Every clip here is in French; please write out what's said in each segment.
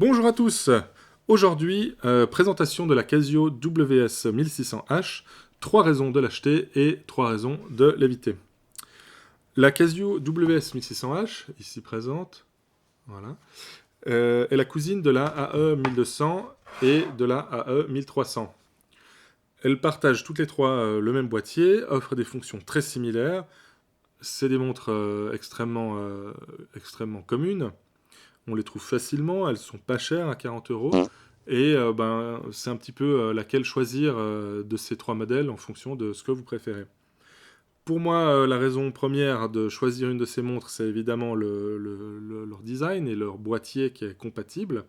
Bonjour à tous. Aujourd'hui, présentation de la Casio WS1600H, 3 raisons de l'acheter et 3 raisons de l'éviter. La Casio WS1600H, ici présente, voilà, est la cousine de la AE1200 et de la AE1300. Elles partagent toutes les trois le même boîtier, offrent des fonctions très similaires. C'est des montres extrêmement communes. On les trouve facilement, elles sont pas chères à 40 €. Et c'est un petit peu laquelle choisir de ces trois modèles en fonction de ce que vous préférez. Pour moi, la raison première de choisir une de ces montres, c'est évidemment leur design et leur boîtier qui est compatible.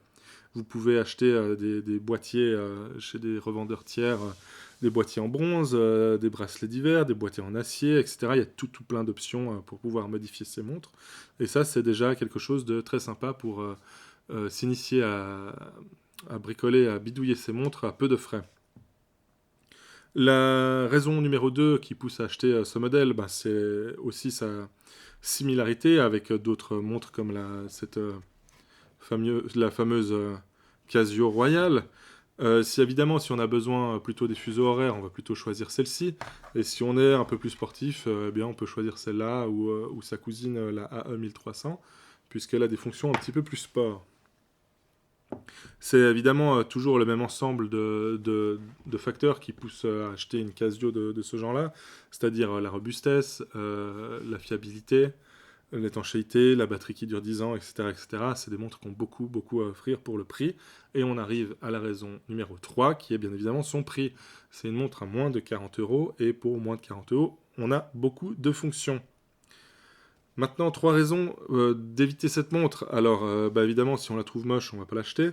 Vous pouvez acheter des boîtiers chez des revendeurs tiers, des boîtiers en bronze, des bracelets d'hiver, des boîtiers en acier, etc. Il y a tout plein d'options pour pouvoir modifier ces montres. Et ça, c'est déjà quelque chose de très sympa pour s'initier à bricoler, à bidouiller ces montres à peu de frais. La raison numéro 2 qui pousse à acheter ce modèle, c'est aussi sa similarité avec d'autres montres comme la fameuse Casio Royale. Évidemment, si on a besoin plutôt des fuseaux horaires, on va plutôt choisir celle-ci. Et si on est un peu plus sportif, on peut choisir celle-là ou sa cousine, la AE1300, puisqu'elle a des fonctions un petit peu plus sport. C'est évidemment toujours le même ensemble de facteurs qui poussent à acheter une Casio de ce genre-là, c'est-à-dire la robustesse, la fiabilité, l'étanchéité, la batterie qui dure 10 ans, etc. etc. C'est des montres qui ont beaucoup à offrir pour le prix. Et on arrive à la raison numéro 3, qui est bien évidemment son prix. C'est une montre à moins de 40 €, et pour moins de 40 €, on a beaucoup de fonctions. Maintenant, 3 raisons d'éviter cette montre. Alors, évidemment, si on la trouve moche, on va pas l'acheter.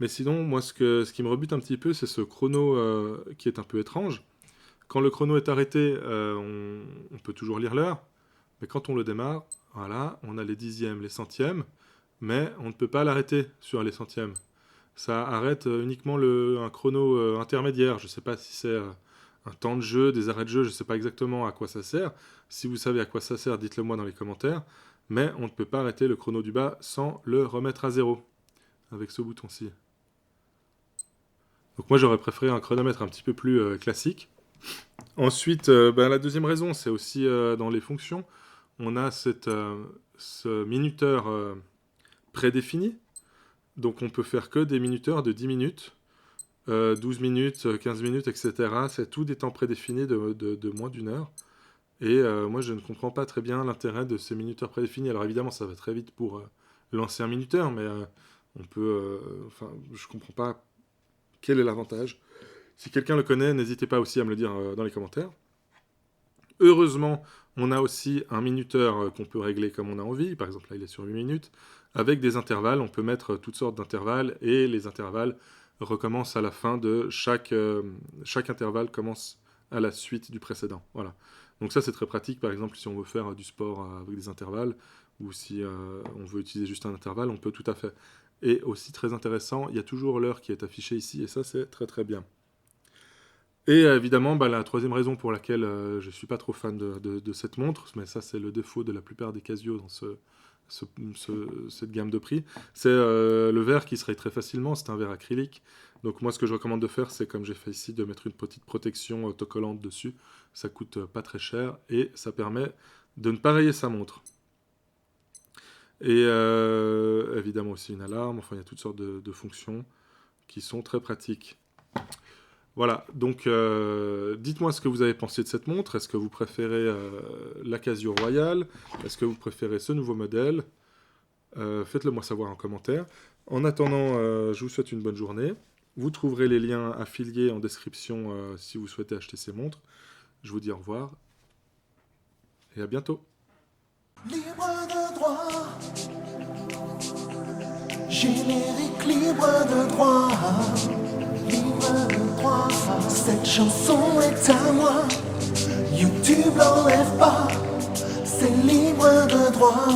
Mais sinon, moi, ce qui me rebute un petit peu, c'est ce chrono qui est un peu étrange. Quand le chrono est arrêté, on peut toujours lire l'heure. Mais quand on le démarre, voilà, on a les dixièmes, les centièmes, mais on ne peut pas l'arrêter sur les centièmes. Ça arrête uniquement un chrono intermédiaire. Je ne sais pas si c'est un temps de jeu, des arrêts de jeu, je ne sais pas exactement à quoi ça sert. Si vous savez à quoi ça sert, dites-le moi dans les commentaires. Mais on ne peut pas arrêter le chrono du bas sans le remettre à zéro, avec ce bouton-ci. Donc moi j'aurais préféré un chronomètre un petit peu plus classique. Ensuite, la deuxième raison, c'est aussi dans les fonctions. On a ce minuteur prédéfini. Donc on peut faire que des minuteurs de 10 minutes, 12 minutes, 15 minutes, etc. C'est tout des temps prédéfinis de moins d'une heure. Et moi je ne comprends pas très bien l'intérêt de ces minuteurs prédéfinis. Alors évidemment ça va très vite pour lancer un minuteur, mais on peut... je comprends pas quel est l'avantage. Si quelqu'un le connaît, n'hésitez pas aussi à me le dire dans les commentaires. Heureusement, on a aussi un minuteur qu'on peut régler comme on a envie. Par exemple, là, il est sur 8 minutes. Avec des intervalles, on peut mettre toutes sortes d'intervalles. Et les intervalles recommencent à la fin de chaque intervalle commence à la suite du précédent. Voilà. Donc ça, c'est très pratique. Par exemple, si on veut faire du sport avec des intervalles, ou si on veut utiliser juste un intervalle, on peut tout à fait. Et aussi, très intéressant, il y a toujours l'heure qui est affichée ici. Et ça, c'est très bien. Et évidemment, la troisième raison pour laquelle je ne suis pas trop fan de cette montre, mais ça c'est le défaut de la plupart des Casio dans cette gamme de prix, c'est le verre qui se raye très facilement, c'est un verre acrylique. Donc moi ce que je recommande de faire, c'est comme j'ai fait ici, de mettre une petite protection autocollante dessus. Ça coûte pas très cher et ça permet de ne pas rayer sa montre. Et évidemment aussi une alarme, enfin il y a toutes sortes de fonctions qui sont très pratiques. Voilà, donc dites-moi ce que vous avez pensé de cette montre. Est-ce que vous préférez la Casio Royale? Est-ce que vous préférez ce nouveau modèle? Faites-le moi savoir en commentaire. En attendant, je vous souhaite une bonne journée. Vous trouverez les liens affiliés en description si vous souhaitez acheter ces montres. Je vous dis au revoir et à bientôt. Libre de droit, générique libre de droit, libre de droit. Cette chanson est à moi, YouTube l'enlève pas, c'est libre de droit.